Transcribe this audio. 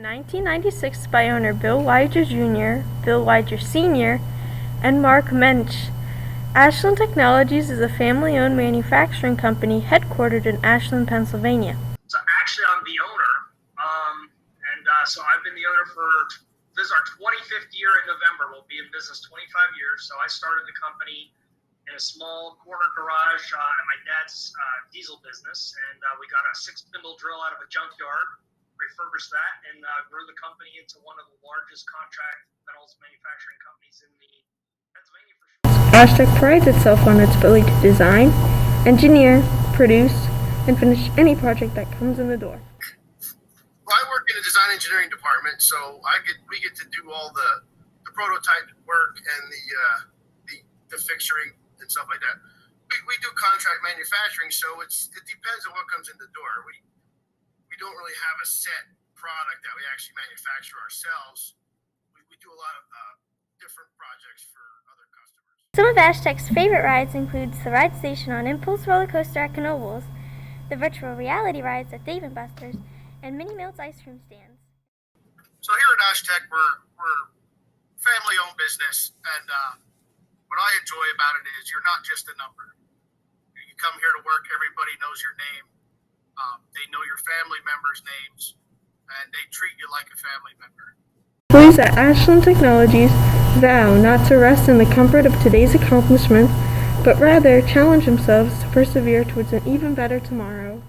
in 1996 by owner Bill Weiger Jr., Bill Weiger Sr., and Mark Mensch. Ashland Technologies is a family-owned manufacturing company headquartered in Ashland, Pennsylvania. So actually, I'm the owner, so I've been the owner this is our 25th year in November. We'll be in business 25 years. So I started the company in a small corner garage at my dad's diesel business, and we got a 6-spindle drill out of a junkyard, refurbished that, and grew the company into one of the largest contract metals manufacturing companies in the Pennsylvania for sure. Ashtec prides itself on its ability to design, engineer, produce, and finish any project that comes in the door. Well, I work in the design engineering department, so we get to do all the prototype work and the fixturing and stuff like that. We do contract manufacturing, so it depends on what comes in the door. We don't really have a set product that we actually manufacture ourselves. We do a lot of different projects for other customers. Some of Ashtec's favorite rides includes the ride station on Impulse Roller Coaster at Knoebels, the virtual reality rides at Dave & Buster's, and Minnie Mills ice cream stands. So here at Ashtec, we're family-owned business, and what I enjoy about it is you're not just a number. You come here to work, everybody knows your name. They know your family members' names, and they treat you like a family member. Employees at Ashland Technologies vow not to rest in the comfort of today's accomplishments, but rather challenge themselves to persevere towards an even better tomorrow.